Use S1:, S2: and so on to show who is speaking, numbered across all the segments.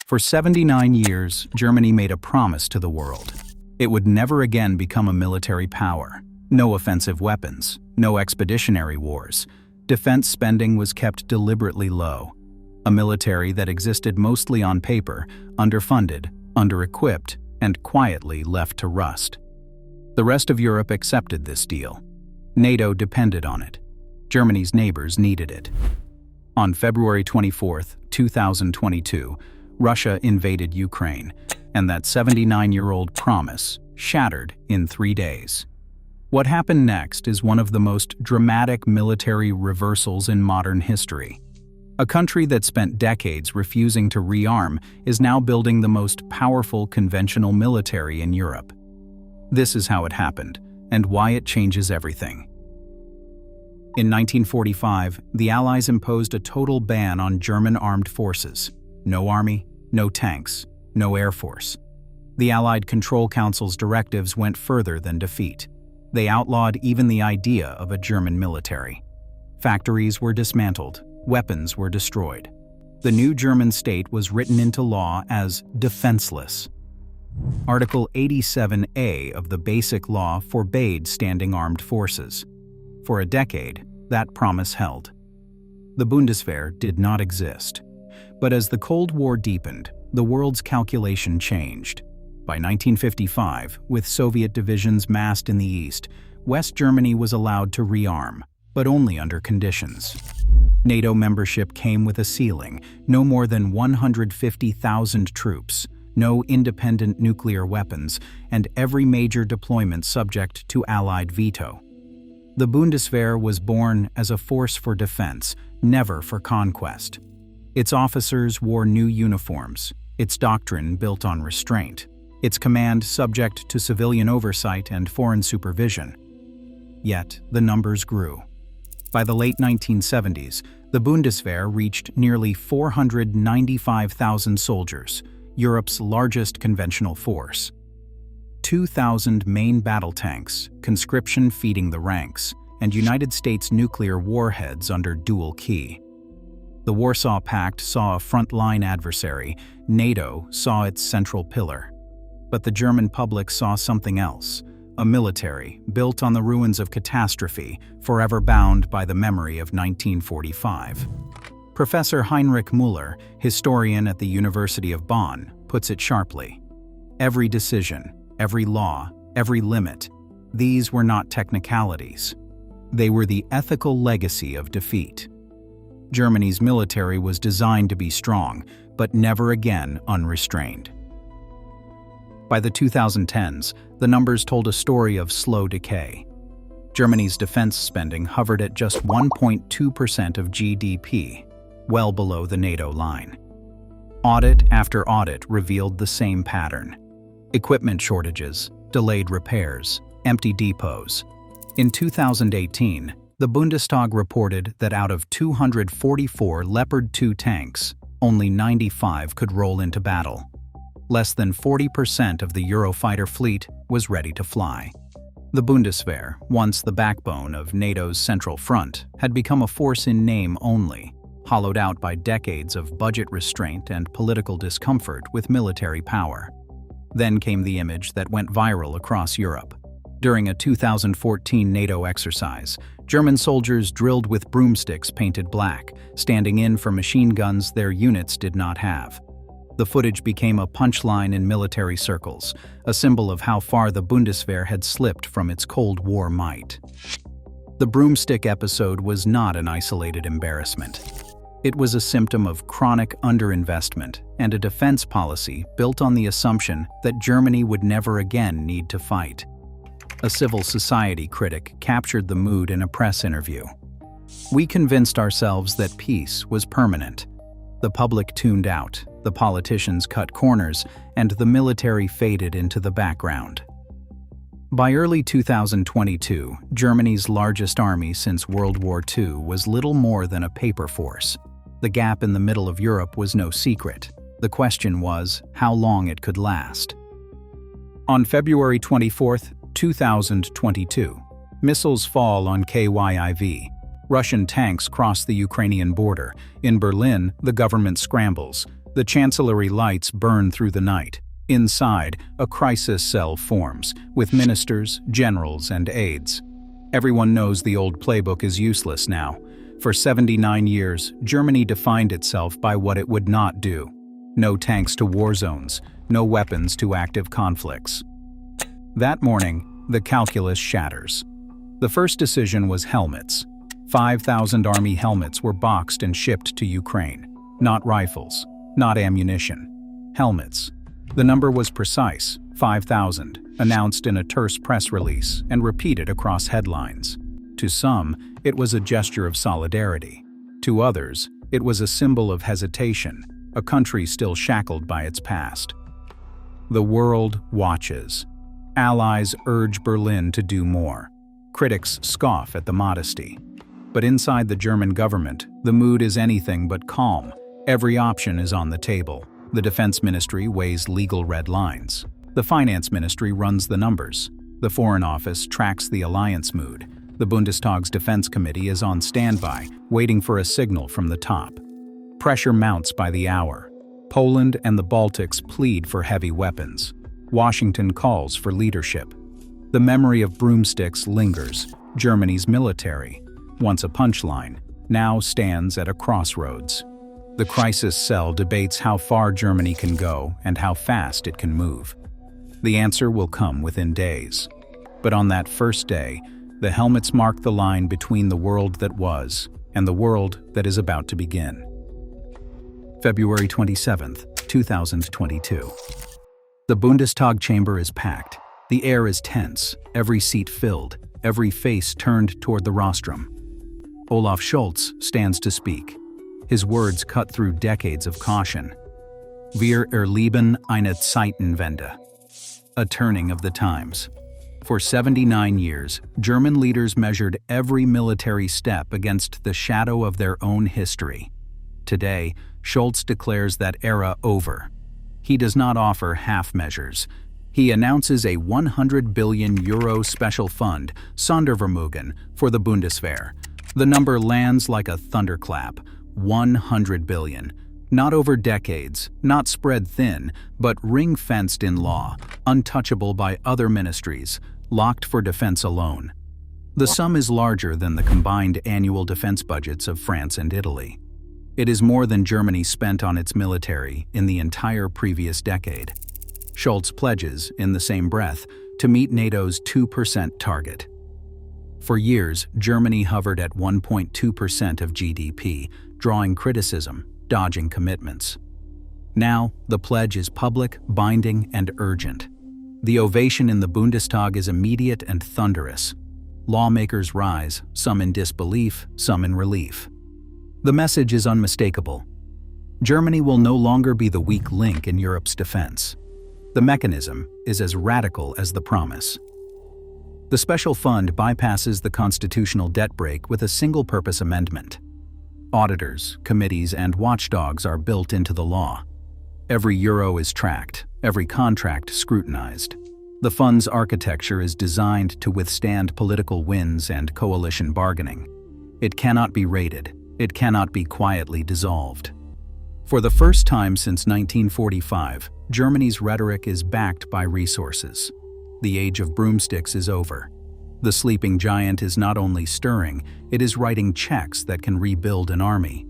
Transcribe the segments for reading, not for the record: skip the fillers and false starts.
S1: For 79 years, Germany made a promise to the world. It would never again become a military power. No offensive weapons, no expeditionary wars. Defense spending was kept deliberately low. A military that existed mostly on paper, underfunded, under-equipped, and quietly left to rust. The rest of Europe accepted this deal. NATO depended on it. Germany's neighbors needed it. On February 24, 2022, Russia invaded Ukraine, and that 79-year-old promise shattered in 3 days. What happened next is one of the most dramatic military reversals in modern history. A country that spent decades refusing to rearm is now building the most powerful conventional military in Europe. This is how it happened, and why it changes everything. In 1945, the Allies imposed a total ban on German armed forces. No army, no tanks, no air force. The Allied Control Council's directives went further than defeat. They outlawed even the idea of a German military. Factories were dismantled, weapons were destroyed. The new German state was written into law as defenseless. Article 87A of the Basic Law forbade standing armed forces. For a decade, that promise held. The Bundeswehr did not exist. But as the Cold War deepened, the world's calculation changed. By 1955, with Soviet divisions massed in the east, West Germany was allowed to rearm, but only under conditions. NATO membership came with a ceiling: no more than 150,000 troops, no independent nuclear weapons, and every major deployment subject to Allied veto. The Bundeswehr was born as a force for defense, never for conquest. Its officers wore new uniforms, its doctrine built on restraint, its command subject to civilian oversight and foreign supervision. Yet, the numbers grew. By the late 1970s, the Bundeswehr reached nearly 495,000 soldiers, Europe's largest conventional force. 2,000 main battle tanks, conscription feeding the ranks, and United States nuclear warheads under dual key. The Warsaw Pact saw a frontline adversary, NATO saw its central pillar. But the German public saw something else, a military built on the ruins of catastrophe, forever bound by the memory of 1945. Professor Heinrich Müller, historian at the University of Bonn, puts it sharply. Every decision, every law, every limit, these were not technicalities. They were the ethical legacy of defeat. Germany's military was designed to be strong, but never again unrestrained. By the 2010s, the numbers told a story of slow decay. Germany's defense spending hovered at just 1.2% of GDP, well below the NATO line. Audit after audit revealed the same pattern: equipment shortages, delayed repairs, empty depots. In 2018, the Bundestag reported that out of 244 Leopard 2 tanks, only 95 could roll into battle. Less than 40% of the Eurofighter fleet was ready to fly. The Bundeswehr, once the backbone of NATO's Central Front, had become a force in name only, hollowed out by decades of budget restraint and political discomfort with military power. Then came the image that went viral across Europe. During a 2014 NATO exercise, German soldiers drilled with broomsticks painted black, standing in for machine guns their units did not have. The footage became a punchline in military circles, a symbol of how far the Bundeswehr had slipped from its Cold War might. The broomstick episode was not an isolated embarrassment. It was a symptom of chronic underinvestment and a defense policy built on the assumption that Germany would never again need to fight. A civil society critic captured the mood in a press interview. "We convinced ourselves that peace was permanent. The public tuned out, the politicians cut corners, and the military faded into the background." By early 2022, Germany's largest army since World War II was little more than a paper force. The gap in the middle of Europe was no secret. The question was how long it could last. On February 24, 2022, missiles fall on Kyiv. Russian tanks cross the Ukrainian border. In Berlin, the government scrambles. The chancellery lights burn through the night. Inside, a crisis cell forms, with ministers, generals, and aides. Everyone knows the old playbook is useless now. For 79 years, Germany defined itself by what it would not do. No tanks to war zones, no weapons to active conflicts. That morning, the calculus shatters. The first decision was helmets. 5,000 army helmets were boxed and shipped to Ukraine. Not rifles, not ammunition. Helmets. The number was precise, 5,000, announced in a terse press release and repeated across headlines. To some, it was a gesture of solidarity. To others, it was a symbol of hesitation, a country still shackled by its past. The world watches. Allies urge Berlin to do more. Critics scoff at the modesty. But inside the German government, the mood is anything but calm. Every option is on the table. The Defense Ministry weighs legal red lines. The Finance Ministry runs the numbers. The Foreign Office tracks the alliance mood. The Bundestag's Defense Committee is on standby, waiting for a signal from the top. Pressure mounts by the hour. Poland and the Baltics plead for heavy weapons. Washington calls for leadership. The memory of broomsticks lingers. Germany's military, once a punchline, now stands at a crossroads. The crisis cell debates how far Germany can go and how fast it can move. The answer will come within days. But on that first day, the helmets mark the line between the world that was and the world that is about to begin. February 27, 2022. The Bundestag chamber is packed. The air is tense, every seat filled, every face turned toward the rostrum. Olaf Scholz stands to speak. His words cut through decades of caution. Wir erleben eine Zeitenwende. A turning of the times. For 79 years, German leaders measured every military step against the shadow of their own history. Today, Scholz declares that era over. He does not offer half measures. He announces a €100 billion special fund, Sondervermögen, for the Bundeswehr. The number lands like a thunderclap, 100 billion. Not over decades, not spread thin, but ring-fenced in law, untouchable by other ministries, locked for defense alone. The sum is larger than the combined annual defense budgets of France and Italy. It is more than Germany spent on its military in the entire previous decade. Scholz pledges, in the same breath, to meet NATO's 2% target. For years, Germany hovered at 1.2% of GDP, drawing criticism, dodging commitments. Now, the pledge is public, binding, and urgent. The ovation in the Bundestag is immediate and thunderous. Lawmakers rise, some in disbelief, some in relief. The message is unmistakable. Germany will no longer be the weak link in Europe's defense. The mechanism is as radical as the promise. The special fund bypasses the constitutional debt brake with a single-purpose amendment. Auditors, committees, and watchdogs are built into the law. Every euro is tracked, every contract scrutinized. The fund's architecture is designed to withstand political winds and coalition bargaining. It cannot be raided. It cannot be quietly dissolved. For the first time since 1945, Germany's rhetoric is backed by resources. The age of broomsticks is over. The sleeping giant is not only stirring, it is writing checks that can rebuild an army.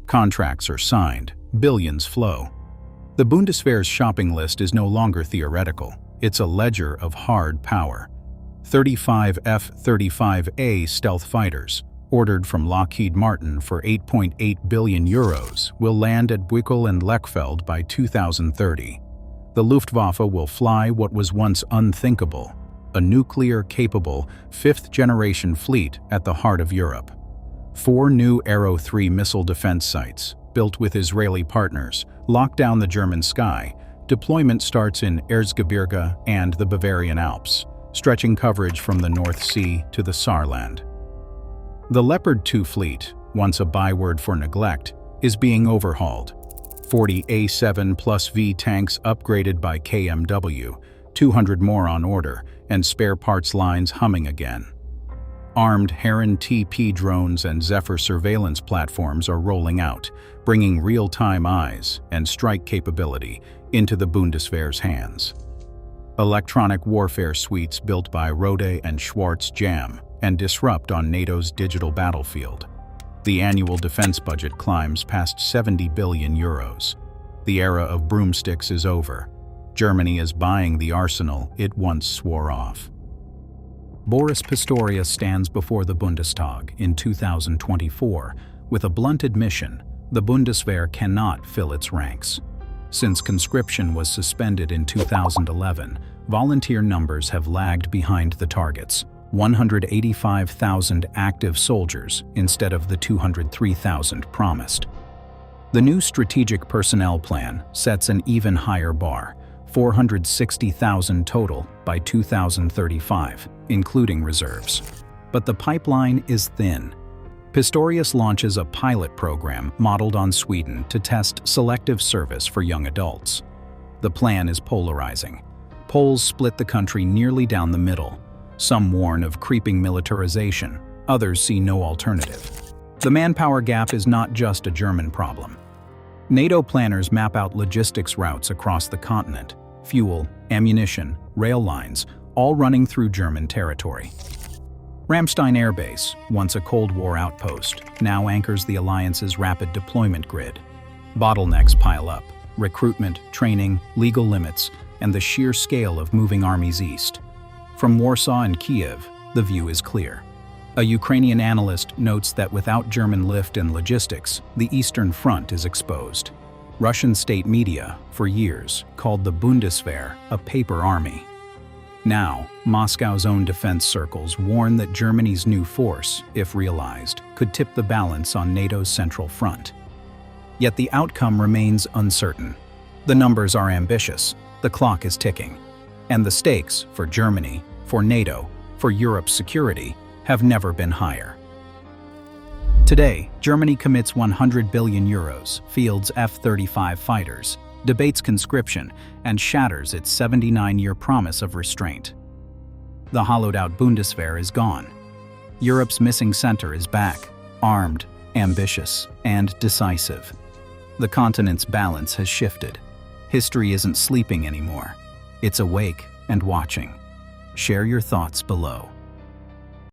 S1: Contracts are signed, billions flow. The Bundeswehr's shopping list is no longer theoretical, it's a ledger of hard power. 35 F-35A stealth fighters, ordered from Lockheed Martin for €8.8 billion, will land at Buchel and Lechfeld by 2030. The Luftwaffe will fly what was once unthinkable, a nuclear-capable, fifth-generation fleet at the heart of Europe. 4 new Arrow 3 missile defense sites, built with Israeli partners, lock down the German sky. Deployment starts in Erzgebirge and the Bavarian Alps, stretching coverage from the North Sea to the Saarland. The Leopard 2 fleet, once a byword for neglect, is being overhauled. 40 A7 plus V tanks upgraded by KMW, 200 more on order, and spare parts lines humming again. Armed Heron TP drones and Zephyr surveillance platforms are rolling out, bringing real-time eyes and strike capability into the Bundeswehr's hands. Electronic warfare suites built by Rode and Schwarz jam and disrupt on NATO's digital battlefield. The annual defense budget climbs past 70 billion euros. The era of broomsticks is over. Germany is buying the arsenal it once swore off. Boris Pistorius stands before the Bundestag in 2024 with a blunt admission: the Bundeswehr cannot fill its ranks. Since conscription was suspended in 2011, volunteer numbers have lagged behind the targets: 185,000 active soldiers instead of the 203,000 promised. The new strategic personnel plan sets an even higher bar: 460,000 total by 2035, including reserves. But the pipeline is thin. Pistorius launches a pilot program modeled on Sweden to test selective service for young adults. The plan is polarizing. Polls split the country nearly down the middle. Some warn of creeping militarization, others see no alternative. The manpower gap is not just a German problem. NATO planners map out logistics routes across the continent: fuel, ammunition, rail lines, all running through German territory. Ramstein Air Base, once a Cold War outpost, now anchors the alliance's rapid deployment grid. Bottlenecks pile up: recruitment, training, legal limits, and the sheer scale of moving armies east. From Warsaw and Kiev, the view is clear. A Ukrainian analyst notes that without German lift and logistics, the Eastern Front is exposed. Russian state media, for years, called the Bundeswehr a paper army. Now, Moscow's own defense circles warn that Germany's new force, if realized, could tip the balance on NATO's central front. Yet the outcome remains uncertain. The numbers are ambitious, the clock is ticking, and the stakes for Germany, for NATO, for Europe's security have never been higher. Today, Germany commits 100 billion euros, fields F-35 fighters, debates conscription, and shatters its 79-year promise of restraint. The hollowed-out Bundeswehr is gone. Europe's missing center is back, armed, ambitious, and decisive. The continent's balance has shifted. History isn't sleeping anymore. It's awake and watching. Share your thoughts below.